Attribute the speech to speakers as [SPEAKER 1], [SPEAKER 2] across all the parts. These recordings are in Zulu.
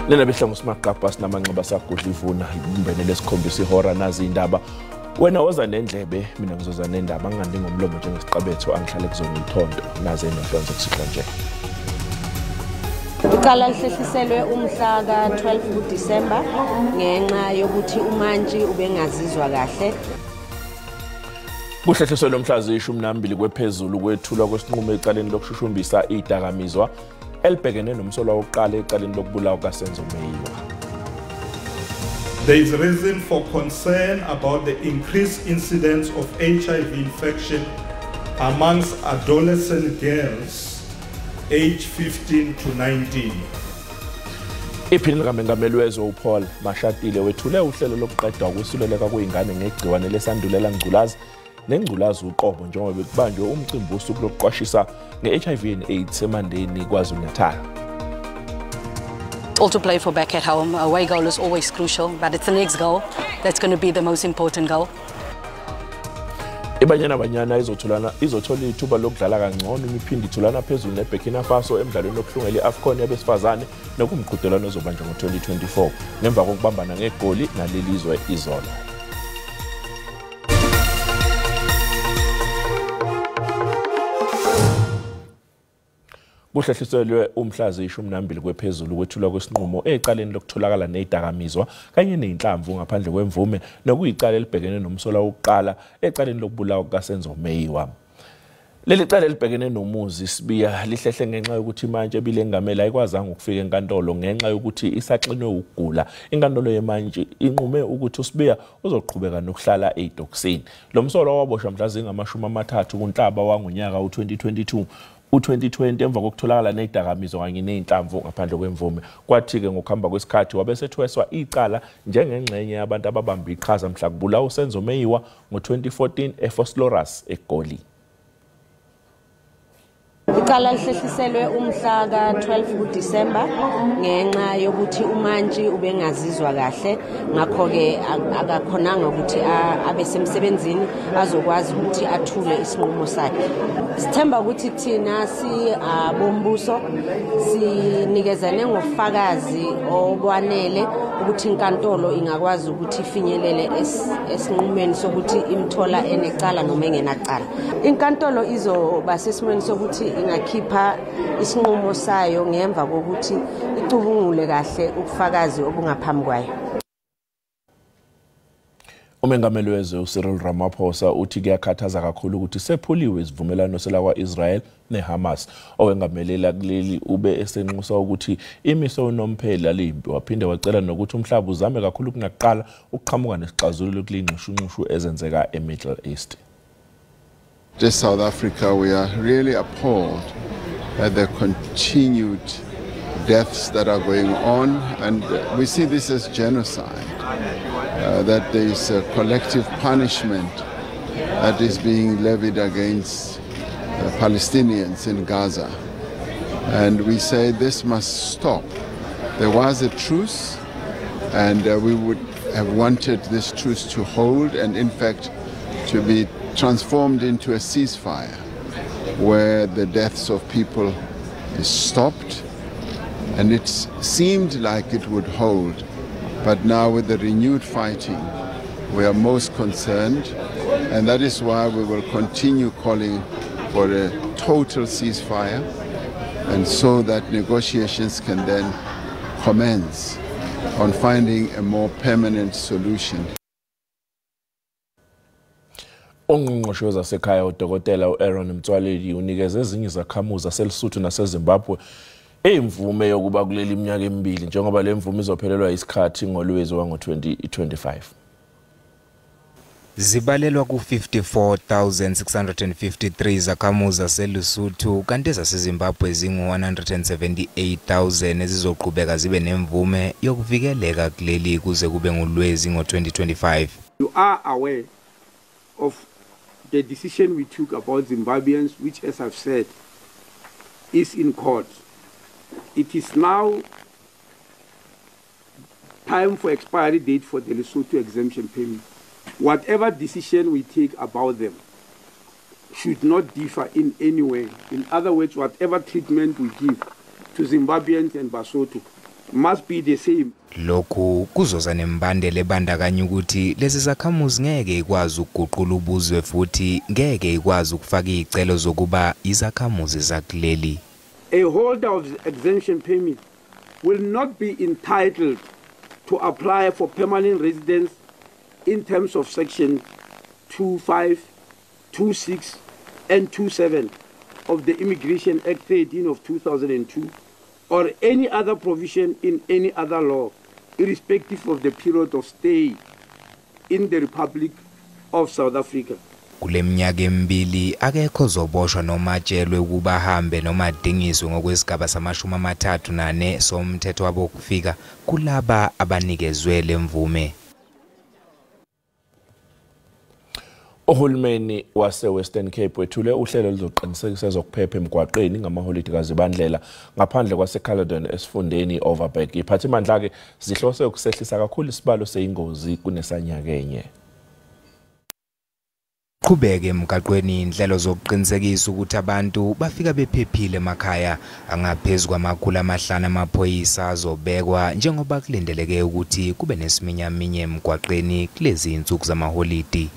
[SPEAKER 1] Lena bihlangu simaqapha sinamanqaba sagudla ivuna ibumbene lesikhombisa ihora nazi indaba. Wena woza nendlebe mina ngizoza nendaba ngandi ngomlomo njengesiqabetho angihlale kuzona ithonto naze nohlonze kusika nje.
[SPEAKER 2] Iqala lihlehliselwe umhla ka-12 Disemba ngenxa yokuthi uMantshi ubengazizwa kahle.
[SPEAKER 1] Kuhlehliselwe mhla ziyishumi kwephezulu kwethulwa kwesinqumo ecaleni lokushushumbisa idakamizwa elibhekene nomsolwa wokuqala ecaleni lokubulawa kaSenzo Meyiwa.
[SPEAKER 3] There is reason for concern about the increased incidence of HIV infection amongst adolescent girls aged 15 to 19.
[SPEAKER 1] Iphini likaMengameli wezwe uPaul Mashatile wethule uhlelo lokuqeda ukwesuleleka kwezingane ngegciwane lesandulela ngculazi nengculazi uqobo njengoba bekubanjwe umcimbi wosuku lokuqwashisa nge-HIV and AIDS eMandeni KwaZulu-Natal.
[SPEAKER 4] All to play for back at home. Away goal is always crucial, but it's the next goal that's going to be the most important goal.
[SPEAKER 1] Ibanyana izothola ithuba lokudlala kangcono imiphindi ithulana phezulu neBurkina Faso emidlalweni yokuhlungela iAfcon yabesifazane nokumqhudelwano ozobanjwa ngo-2024 ngemva kokubambana ngegoli nalelizwe izolo. Kuhlehliselwe umhla ziyishumi kwephezulu kwethulwa kwesinqumo ecaleni lokutholakala nezidakamizwa kanye nezinhlamvu ngaphandle kwemvume nokuyicala elibhekene nomsolwa wokuqala ecaleni lokubulawa kaSenzo Meyiwa. Leli cala elibhekene nomuzi Sibiya lihlehle ngenxa yokuthi manje ebilengamela ayikwazanga ukufika enkantolo ngenxa yokuthi isaxinwe ukugula. Inkantolo yemanje inqume ukuthi uSibiya uzoqhubeka nokuhlala eDoksini. Lo msolwa waboshwa mhla zingama-30 kuNhlaba wangonyaka u-2022. U-2020 emva kokutholakala nezidakamizwa kanye nezinhlamvu ngaphandle kwemvume. Kwathi-ke ngokuhamba kwesikhathi wabesethweswa icala njengengxenye yabantu ababamba iqhaza mhla kubulawa uSenzo Meyiwa ngo-2014 eFosloras eGoli.
[SPEAKER 2] Iqala lihlehliselwe umhla ka-12 Disemba ngenxa yokuthi uMantshi ubengazizwa kahle ngakho-ke akakhonanga ukuthi abe semsebenzini azokwazi ukuthi athule isinqumo sakhe. Sithemba ukuthi thina bombuso sinikezane ngofakazi okwanele ukuthi inkantolo ingakwazi ukuthi ifinyelele esinqumweni sokuthi imthola enecala noma engenacala. Inkantolo izoba sesimweni sokuthi ingakhipha isinqumo sayo ngemva kokuthi icubungule kahle ubufakazi obungaphambi kwayo.
[SPEAKER 1] Umengameli wezwe uCyril Ramaphosa uthi kuyakhathaza kakhulu ukuthi sephuliwe isivumelwano selakwa-Israel neHamas. Owengamelela kuleli ube esenxusa ukuthi imiso unomphela limpi waphinde wacela nokuthi umhlaba uzame kakhulu kunakuqala ukuqhamuka nesixazululo kulingxushunxushu ezenzeka eMiddle East.
[SPEAKER 5] Just South Africa, we are really appalled at the continued deaths that are going on, and we see this as genocide, that there is a collective punishment that is being levied against Palestinians in Gaza. And we say this must stop. There was a truce, and we would have wanted this truce to hold and in fact to be transformed into a ceasefire where the deaths of people is stopped, and it seemed like it would hold, but now with the renewed fighting we are most concerned, and that is why we will continue calling for a total ceasefire, and so that negotiations can then commence on finding a more permanent solution.
[SPEAKER 1] Ongqongqoshe zasekhaya uDokotela uAaron Mtswaleli unikeze ezinye izakhamuzi zaseLesotho naseZimbabwe imvume yokuba kuleli iminyaka emibili njengoba le mvume izophelelwa isikhathi ngoLwezi wango-2025.
[SPEAKER 6] Zibalelwa ku-54,653 zakhamuzi zaseLesotho kanti zaseZimbabwe zingu-178,000 ezizoqhubeka zibe nemvume yokuvikeleka kuleli kuze kube ngoLwezi ngo-2025.
[SPEAKER 7] You are aware of the decision we took about Zimbabweans, which, as I've said, is in court. It is now time for expiry date for the Lesotho exemption payment. Whatever decision we take about them should not differ in any way. In other words, whatever treatment we give to Zimbabweans and Basotho must be the same.
[SPEAKER 6] Lokhu kuzoza nembandela ebandakanya ukuthi lezi zakhamuzi ngeke ikwazi ukuguqula ubuzwe futhi ngeke ikwazi ukufaka izicelo zokuba izakhamuzi zakuleli.
[SPEAKER 7] A holder of the exemption permit will not be entitled to apply for permanent residence in terms of section 25, 26 and 27 of the Immigration Act 13 of 2002 or any other provision in any other law, irrespective of the period of stay in the Republic of South Africa.
[SPEAKER 6] Kule minyaka emibili akekho zoboshwa noma atshelwe ukuba ahambe noma adingiswe ngokwesigaba sama-34 somthetho wabo kufika kulaba abanikezwe lemvume.
[SPEAKER 1] Uhulumeni wase-Western Cape wethule uhlelo oluzoqinisekisa ezokuphepha emgwaqeni ngamaholide kazibandlela ngaphandle kwase-Caledon esifundeni Overberg. Iphathimandla-ke zihlose ukusehlisa kakhulu isibalo seyingozi kunesanyakenye.
[SPEAKER 6] Qhubeke emgaqweni inhlelo zokuqinisekisa ukuthi abantu bafika bephephile emakhaya angaphezulu kwama500 amaphoyisa azobekwa njengoba kulindeleke ukuthi kube nesiminyaminya emgwaqeni kulezi insuku zamaholide.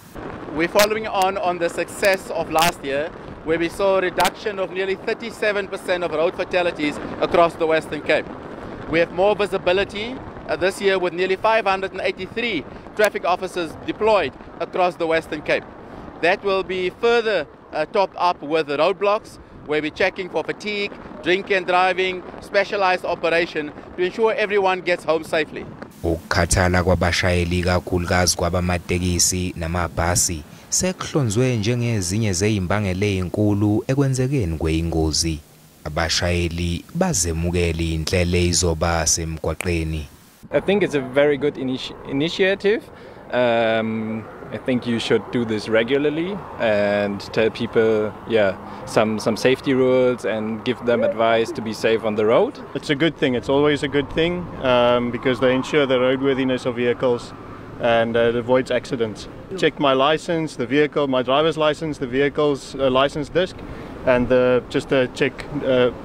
[SPEAKER 8] We're following on the success of last year, where we saw a reduction of nearly 37% of road fatalities across the Western Cape. We have more visibility this year with nearly 583 traffic officers deployed across the Western Cape. That will be further topped up with the roadblocks, where we're checking for fatigue, drink and driving, specialized operation to ensure everyone gets home safely.
[SPEAKER 6] Ukukhathala kwabashayeli kakhulukazi kwabamatekisi namabhasi sekuhlonzwe njengezinye zezimbangela ezinkulu ekwenzekeni kweingozi. Abashayeli bazemukela inhlelo izoba semgwaqeni.
[SPEAKER 9] I think it's a very good initiative. I think you should do this regularly and tell people, some safety rules and give them advice to be safe on the road.
[SPEAKER 10] It's a good thing. It's always a good thing because they ensure the roadworthiness of vehicles and it avoids accidents. Check my license, the vehicle, my driver's license, the vehicle's license disc, and just a check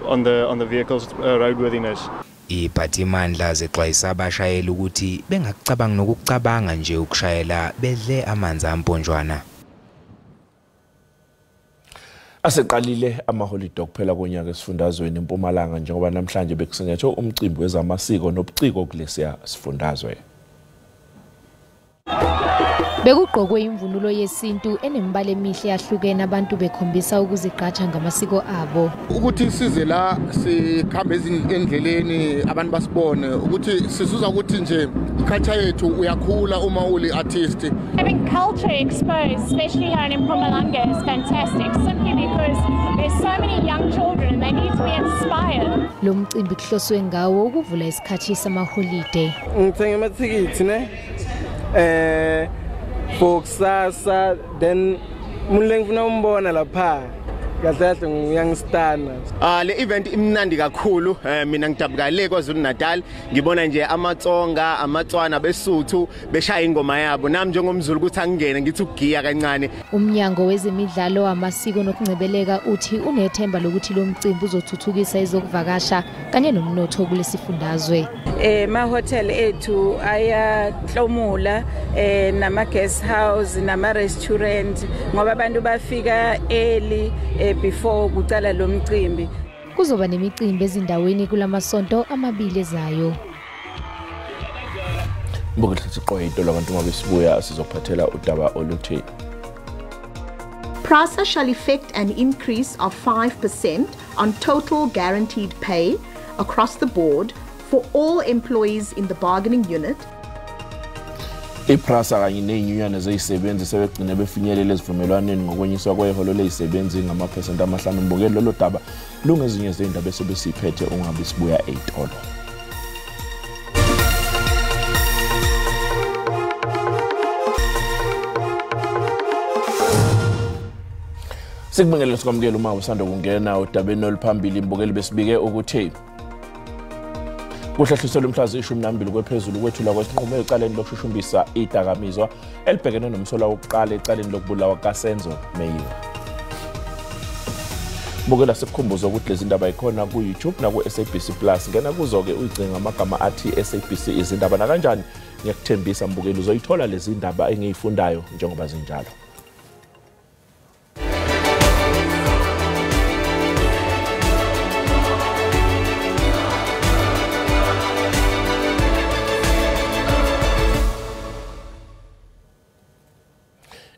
[SPEAKER 10] on the vehicle's roadworthiness.
[SPEAKER 6] Iphathimandla zexwayisa abashayeli ukuthi bengakucabanga nokucabanga nje ukushayela bedle amanzi amponjwana.
[SPEAKER 1] Aseqalile amaholide okuphela konyaka esifundazweni eMpumalanga njengoba namhlanje bekusingathwe umcimbi wezamasiko nobuciko kulesiya sifundazwe.
[SPEAKER 11] Bekugqokwe imvunulo yesintu enembala emihle yahlukene abantu bekhombisa ukuzigqaja ngamasiko abo.
[SPEAKER 12] Ukuthi size la sikhambe endleleni abantu basibone ukuthi sisuza ukuthi nje iculture yethu uyakhula uma uli artist.
[SPEAKER 13] Having culture exposed, especially here in Mpumalanga, is fantastic simply because there's so many young children and they need to be inspired.
[SPEAKER 11] Lo mcimbi kuhloswe ngawo ukuvula isikhathi samaholide.
[SPEAKER 14] Ngithenga amathikithi ne for kusasa then umuntu engifuna umbona lapha kahle ngiyangistana.
[SPEAKER 15] Le event imnandi kakhulu mina ngidabukale kwaZulu Natal ngibona nje amatsonga amatswana besuthu beshaya ingoma yabo nami njengomZulu ukuthi angingene ngithi ugiya kancane.
[SPEAKER 11] Umnyango wezemidlalo amasiko nokungcebeleka uthi unethemba lokuthi lo mcimbi uzothuthukisa izokuvakasha kanye nomnotho kulesifundazwe.
[SPEAKER 16] Ma hotel ethu ayahlomula nama guest house nama restaurant ngoba abantu bafika early before kuqala lo mcimbi.
[SPEAKER 11] Kuzoba nemicimbi ezindaweni kulamasonto amabili ezayo.
[SPEAKER 1] Mbukile siqoyito labantu mabesibuya sizophathela udaba oluthi
[SPEAKER 17] PRASA shall effect an increase of 5% on total guaranteed pay across the board for all employees in the bargaining unit.
[SPEAKER 1] IPRASA kanye nezinyunyana zezisebenzi sebegcine befinyelela ezivumelwaneni ngokwenyiswa kweholo lezisebenzi ngamaphesenti amahlanu. Mbukele lolo daba lungezinye zendaba esebesiphethe ungabe sibuya eitolo. Sikubingelele sikwamukela uma usanda kungena udabeni oluphambili. Mbukele besibike ukuthi kuhlehliselwe mhla zi-12 kwephezulu kwethula kwesinqumo ecaleni lokushushumbisa idakamizwa elibhekene nomsola wokuqala ecaleni lokubulawa kaSenzo Meyiwa. Mbukela sikukhumbuza ukuthi lezi ndaba ikhona ku YouTube na ku SABC Plus. Ngena kuzo ke uyicinga amagama athi SABC izindaba na kanjani. Ngiyakuthembisa mbukeli uzoyithola lezi ndaba engiyifundayo njengoba zinjalo.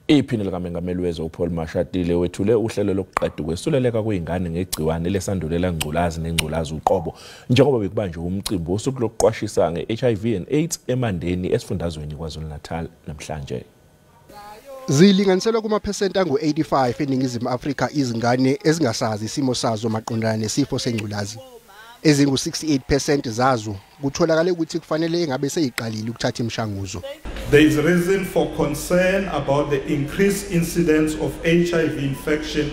[SPEAKER 1] Iphini likaMengameli wezwe uPaul Mashatile wethule uhlelo lokuqeda ukwesuleleka kwezingane ngegciwane lesandulela ngculazi nengculazi uqobo njengoba bekubanjwe umcimbi wosuku lokuqwashisa ngeHIV and AIDS emandeni esifundazweni kwaZulu-Natal namhlanje.
[SPEAKER 18] Zilinganiselwa kumaphesenti angu-85 eNingizimu Afrika izingane ezingasazi isimo sazo maqondana nesifo sengculazi. Ezingu-68% zazo kutholakala ukuthi kufanele engabe seyiqalile ukuthatha imishanguzo.
[SPEAKER 3] There is reason for concern about the increased incidence of HIV infection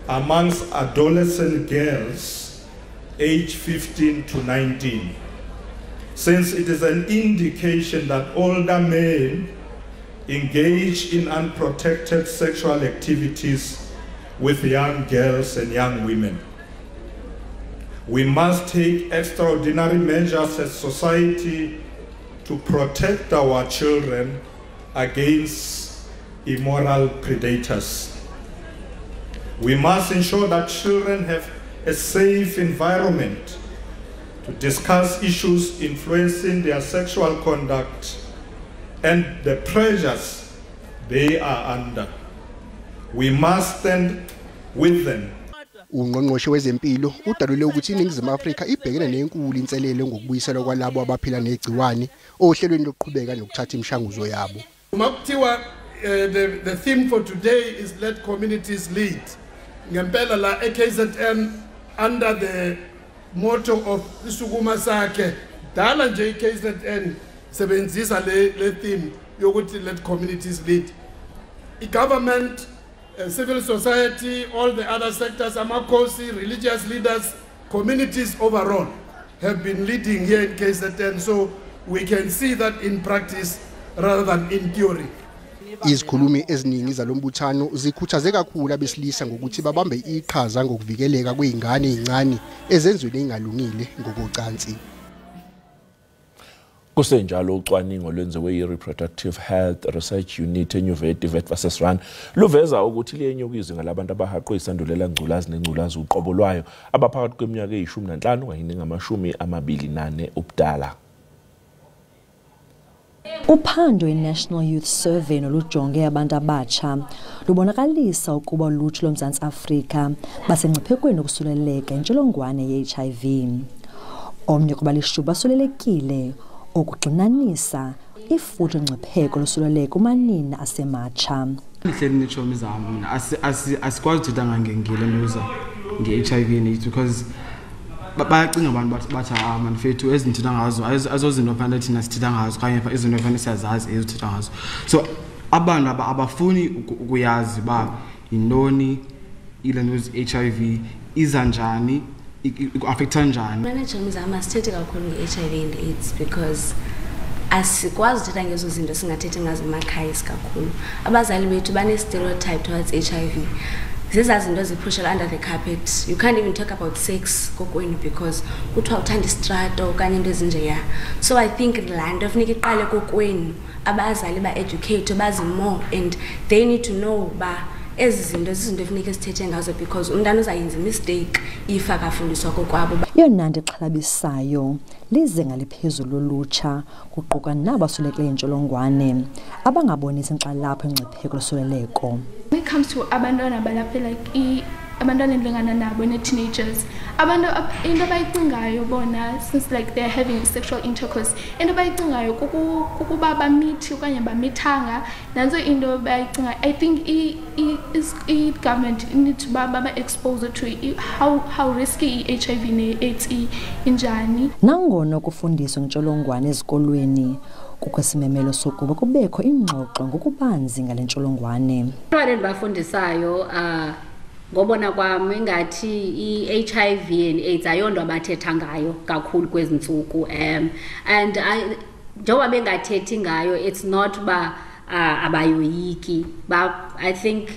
[SPEAKER 3] amongst adolescent girls aged 15 to 19, since it is an indication that older men engage in unprotected sexual activities with young girls and young women. We must take extraordinary measures as society to protect our children against immoral predators. We must ensure that children have a safe environment to discuss issues influencing their sexual conduct and the pressures they are under. We must stand with them.
[SPEAKER 18] Ungqongqoshe wezempilo udalule ukuthi iNingizimu Afrika ibhekene nenkulu inselelo ngokubuyiselwa kwalabo abaphila negciwane ohlelweni lokuqhubeka nokuthatha imishanguzo yabo.
[SPEAKER 19] Makuthiwa the theme for today is let communities lead. Ngempela la eKZN under the motto of isukuma sakhe dala nje eKZN sebenzisa le theme yokuthi let communities lead. I-government, civil society, all the other sectors, amakosi, religious leaders, communities overall have been leading here in KZN, so we can see that in practice rather than in theory.
[SPEAKER 18] Izikhulumi eziningi zalombuthano zikhuthaze kakhulu abesilisa ngokuthi babambe iqhaza ngokuvikeleka kwezingane ezincane ezenzweni engalungile ngokocansi.
[SPEAKER 1] Kusenjalo ucwaningo lwenziwe yi-Reproductive Health Research Unit eNyuveti Witwatersrand luveza ukuthi liyenyuka izinga labantu abahaqwe isandulela ngculazi nengculazi uqobo lwayo abaphakathi kweminyaka eyi-15 kanye nengama-24 ubudala.
[SPEAKER 20] Uphando i-National Youth Survey nolujonge abantu abatsha lubonakalisa ukuba ulutsha loMzantsi Afrika basengciphekweni ukusuleleka intsholongwane ye-HIV. Omnye kubalishumi basulelekile okugxinanisa ifuthe ngcipheko losuleleko kumanina asematsha.
[SPEAKER 21] Lihleli nitshomi zami mina asikwazi uthetha ngangengile ndoza nge-HIV and AIDS because bayacinga abantu bathi manifethu ezithitha ngazo azozinto fanele thina sithitha ngazo kanye izinto fanele siyazazi ezithitha ngazo. So abantu abafuni ukuyazi ba yintoni ile news HIV iza njani affecta njani.
[SPEAKER 22] Management zami asithethe kakhulu nge-HIV and AIDS because asikwazi uthetha ngezo zinto singathethi ngazo emakhaya kakhulu. Abazali bethu bane stereotype towards HIV. Zizazinto ziphushela under the carpet. You can't even talk about sex kokwenu because kuthiwa uthanda istrato okanye into ezinjeya. So I think land ofuneka iqale kokwenu abazali ba-educate bazi more and they need to know ba ezi zinto efuneka sithethe ngazo because umntana uzayenza mistake if akafundiswa kokwabo.
[SPEAKER 20] Yona nto exhalabisayo lizenga liphezulu lolutsha kuquka nabasuleleke intsholongwane abangabonisa inkxalapho engcipheko losuleleko.
[SPEAKER 23] When it comes to abantwana balapha like abantwana endlengana nabo ne-teenagers, abantu into abayicingayo bona since like they're having sexual intercourse, into abayicingayo kukuba bamithi okanye bamithanga nanzo into abayicingayo. I think i-government need to baba exposed to how risky i-HIV ne-AIDS injani.
[SPEAKER 20] Nangona kufundiswa ngentsholongwane ezikolweni kukho isimemelo sokuba kubekho ingxoxo ngokubanzi ngale ntsholongwane.
[SPEAKER 24] Abantwana endibafundisayo ngobona kwami ingathi i-HIV and AIDS ayonto abathetha ngayo kakhulu kwezi ntsuku and njengoba bengathethi ngayo it's not ba abayoyiki, but I think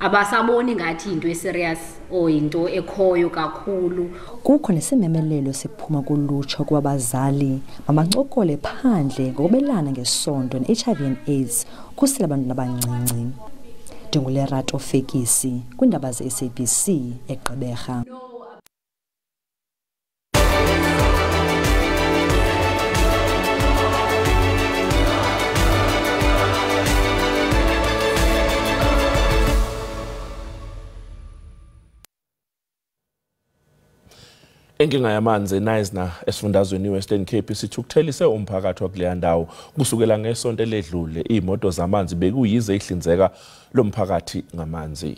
[SPEAKER 24] abasaboni ngathi into eserious or into ekhoyo kakhulu.
[SPEAKER 20] Kukho nesimemelelo sikuphuma kulutsha kuba abazali mamancokole phandle ngokubelana ngesondo ne-HIV and AIDS kusela abantu abancinci. Dingulerato Fekisi kwindaba ze-SABC eGqeberha.
[SPEAKER 1] Inkinga yamanzi eNizna esifundazweni iWestern Cape sithukuthelise umphakathi wakuleya ndawo kusukela ngesonto ledlule imoto zamanzi bekuyize ihlinzeka lomphakathi ngamanzi.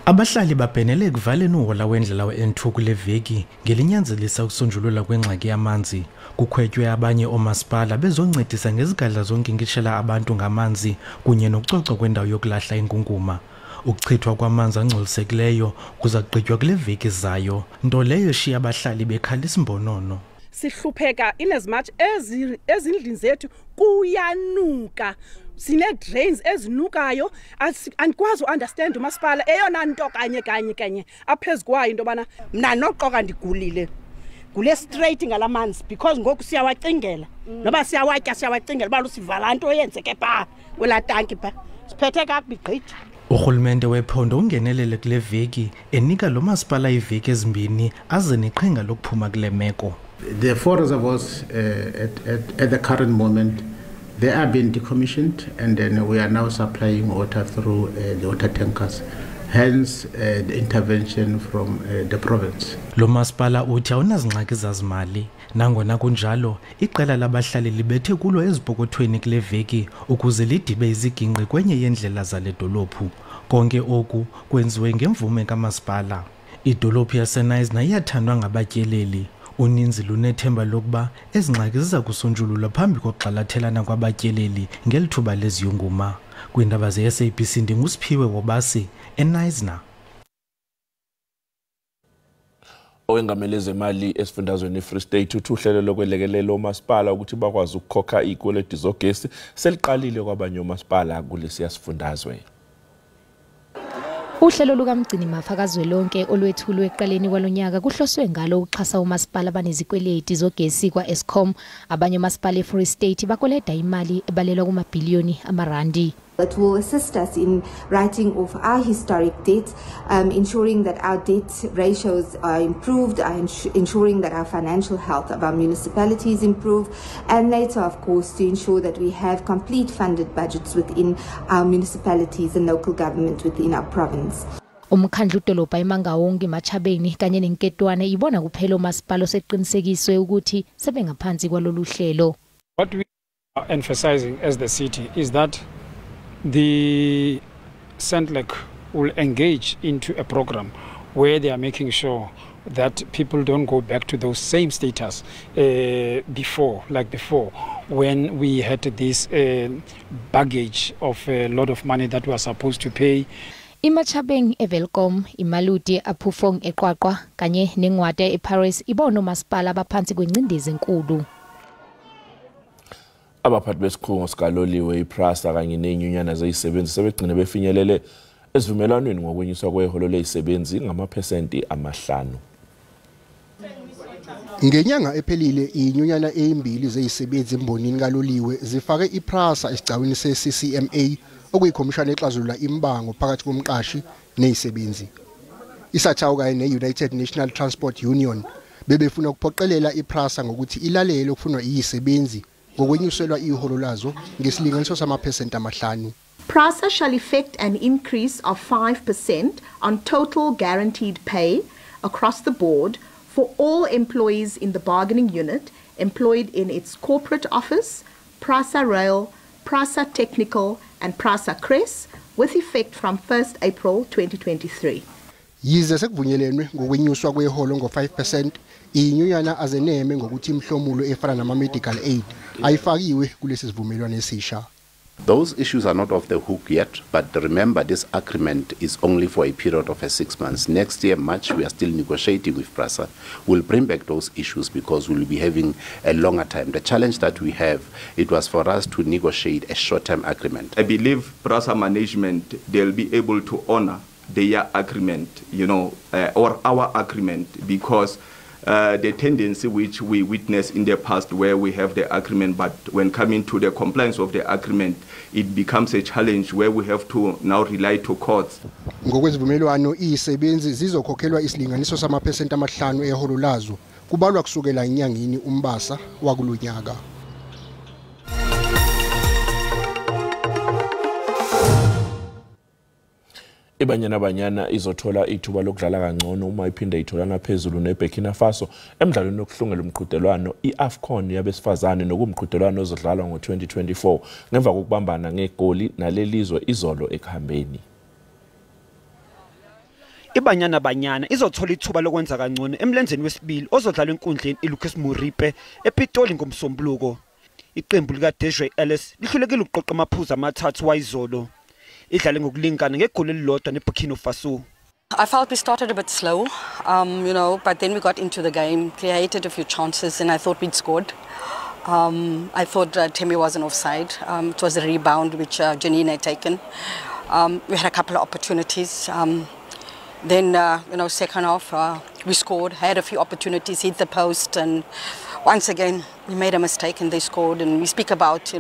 [SPEAKER 2] Abahlali babhenele kuvaleni uhola wendlela we-N2 kule veki ngelinyanzelisa ukusonjulula kwengxaki yamanzi. Kukhwetywe abanye omasipala bezoncedisa ngezigadla zonkingishela abantu ngamanzi kunye nokucoca kwendawo yokulahla inkunkuma. Ukuchithwa kwamanzi angcolisekileyo kuza kugqitywa kule veki zayo, nto leyo eshiya abahlali bekhalisa imbonono.
[SPEAKER 4] Sihlupheka in as much ezindlini zethu kuyanuka. Sine drains ezinukayo, andikwazi understand umasipala eyona nto kanye aphezulu kwayo into bana mna noqoka ndigulile kule straight ngalamanzi because ngoku siyawacingela noba siyawacingela balu sivala into yenzeke pha kwela tanki pha siphethe kakubi gqithi.
[SPEAKER 2] Urhulumente wephondo ungenelele kule veki enika lo masipala iveki ezimbini aze neqhinga lokuphuma kule meko.
[SPEAKER 5] The 4 reservoirs at the current moment, they are being decommissioned and then we are now supplying water through the water tankers. Hence the intervention from the province.
[SPEAKER 2] Lo masipala uthi awunazingxaki zazimali. Nangona kunjalo, iqela labahlali libethe kulo ezipokothweni kule veki ukuze lidibe iziginqi kwenye yendlela zale dolophu. Konke oku kwenziwe ngemvume kamasipala. Idolophu yaseNizna iyathandwa ngabatyeleli. Uninzi lunethemba lokuba ezingxaki ziza kusonjululwa phambi kokugxalathelana kwabatyeleli ngelithuba leziyunguma. Kwindaba ze-SABC ndingusiphiwe Wobasi eNizna.
[SPEAKER 1] Owengamele zemali esifundazweni iFree State uthi uhlelo lokwelekelela omasipala ukuthi bakwazi ukukhokha izikweleti zogesi seliqalile kwabanye omasipala kulesi sifundazwe.
[SPEAKER 11] Uhlelo lukaMgcini Mafakazwe lonke olwethulwe eqaleni kwalonyaka kuhloswe ngalo ukuxhasa umasipala banezikweleti zogesi kwa Eskom. Abanye omasipala eFree State bakoleda imali ebalelwa kumabhiliyoni amarandi.
[SPEAKER 7] It will assist us in writing off our historic debts, ensuring that our debt ratios are improved, ensuring that our financial health of our municipalities improve, and later, of course, to ensure that we have complete funded budgets within our municipalities and local government within our province.
[SPEAKER 11] Umkhandlu dolopha eMangaung Machabeni kanye nenketwane ibona kuphela umasipala oseqinisekiswe ukuthi sebengaphansi kwalolu hlelo.
[SPEAKER 25] What we are emphasizing as the city is that the Centlec will engage into a program where they are making sure that people don't go back to those same status before when we had this baggage of a lot of money that we are supposed to pay.
[SPEAKER 11] Imachabeng eVelcom, Imaluti Apufong eQwaqwa kanye neNgwate eParis ibona umasipala abaphansi kwencindezi enkulu.
[SPEAKER 1] Abaphathi besikhungo sikaloliwe iPrasa kanye nenyunyana zezisebenzi sebegcine befinyelele esivumelwaneni ngokwenyuswa kweholo lezisebenzi ngamaphesenti 5.
[SPEAKER 18] Ngenyanga ephelile inyunyana ezimbili zezisebenzi embonini kaloliwe zifake iPrasa esigcawini seCCMA okuyikhomishana exazulula imbango phakathi komqashi nezisebenzi. Isathawu kanye neUnited National Transport Union bebefuna ukuphoqelela iPrasa ngokuthi ilalele okufunwa izisebenzi ngokwenyuselwa iholo lazo ngesilinganiso samaphesenti 5.
[SPEAKER 17] PRASA shall effect an increase of 5% on total guaranteed pay across the board for all employees in the bargaining unit employed in its corporate office, PRASA Rail, PRASA Technical and PRASA Cress with effect from 1st April 2023.
[SPEAKER 18] Yize sekuvunyelwe ngokwenyuswa kweholo ngo5%, inyunyana azeneme ngokuthi imhlomulo efana nama medical aid ayifakiwe kulesi sivumelwano esisha.
[SPEAKER 6] Those issues are not off the hook yet, but remember this agreement is only for a period of 6 months. Next year, March, we are still negotiating with PRASA. We'll bring back those issues because we'll be having a longer time. The challenge that we have, it was for us to negotiate a short-term agreement.
[SPEAKER 8] I believe PRASA management, they'll be able to honor their agreement, or our agreement, because the tendency which we witnessed in the past where we have the agreement, but when coming to the compliance of the agreement, it becomes a challenge where we have to now rely to courts.
[SPEAKER 18] Ngokwesivumelwano izisebenzi zizokhokhelwa isilinganiso samaphesenti 5 eholo lazo kubalwa kusukela enyangeni uMbasa wakulonyaka.
[SPEAKER 1] iBanyana izothola ithuba lokudlala kangcono uma iphinde itholana phezulu neBurkina Faso emidlalweni yokuhlungela umqhudelwano iAfcon yabesifazane nokumqhudelwano ozodlalwa ngo2024 ngemva kokubambana ngegoli nalelizwe izolo ekuhambeni.
[SPEAKER 9] iBanyana izothola ithuba lokwenza kangcono emlenzeni wesibili ozodlala enkundleni iLucas Moripe ePitoli ngomsombuluko. Iqembu lika Desiree Ellis lihlulekile ukuqoqa amaphuzu amathathu wayizolo. idlale ngokulingana ngegoli elilodwa neBurkina Faso.
[SPEAKER 10] I felt we started a bit slow, but then we got into the game, created a few chances, and I thought we'd scored. I thought Temi wasn't offside. It was a rebound which Janine had taken. We had a couple of opportunities. Then, second half, we scored, had a few opportunities, hit the post, and once again, we made a mistake and they scored. And we speak about,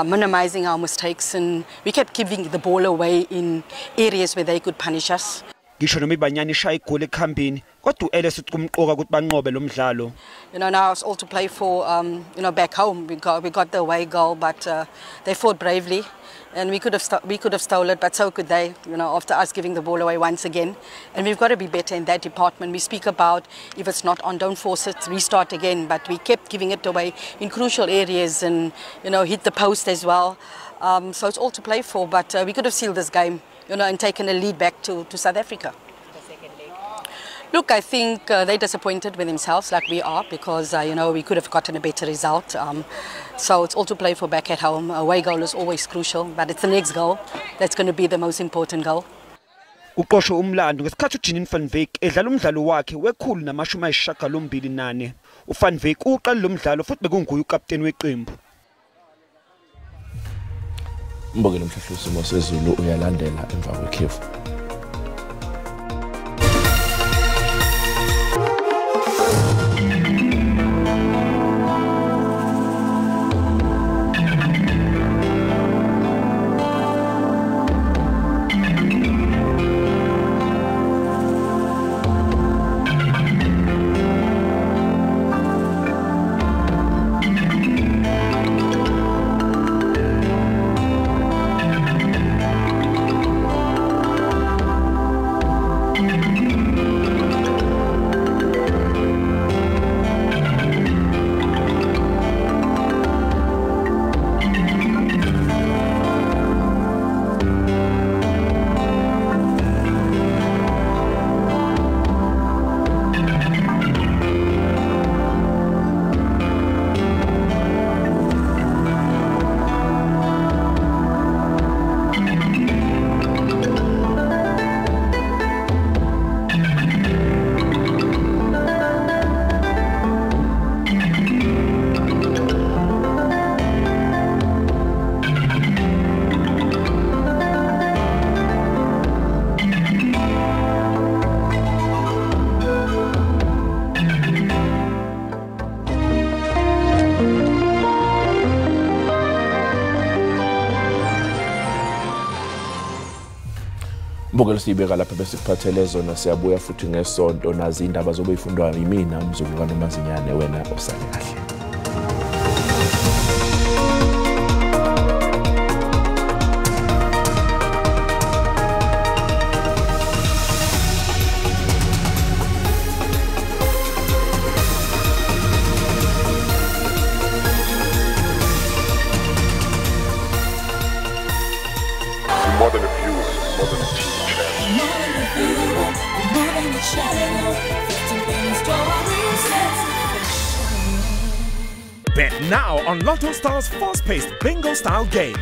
[SPEAKER 10] minimizing our mistakes, and we kept giving the ball away in areas where they could punish us.
[SPEAKER 9] Ngisho noma iBanyana ishaya igoli ekhambini kodwa uEllis uthi kumqoka ukuthi banqobe lo mdlalo.
[SPEAKER 10] Now it's all to play for back home. We got the away goal, but they fought bravely, and we could have stolen it, but so could they, after us giving the ball away once again. And we've got to be better in that department. We speak about if it's not on, don't force it, restart again, but we kept giving it away in crucial areas and hit the post as well. So it's all to play for, but we could have sealed this game, and taken a lead back to South Africa. Look, I think they're disappointed with themselves, like we are, because we could have gotten a better result. So it's all to play for back at home. Away goal is always crucial, but it's the next goal that's going to be the most important goal.
[SPEAKER 9] Uqosho umlando ngesikhathi uJanine van Wyk edlala umdlalo wakhe wekhulu nama-28. uVan Wyk uqala lo mdlalo futhi bekunguye ukapteni weqembu.
[SPEAKER 1] Mbongela umhlahlusi moSezulu uyalandela emva kwekhefu. Mbongela sibeka lapha bese kuphathele zona siyabuya futhi ngesonto nazi indaba zobe ifundwa yimina umzukulu kaNomazinyane wena osale kahle.
[SPEAKER 12] More than a view, more than a TV
[SPEAKER 26] Bet now on Lotto Star's fast-paced bingo-style game.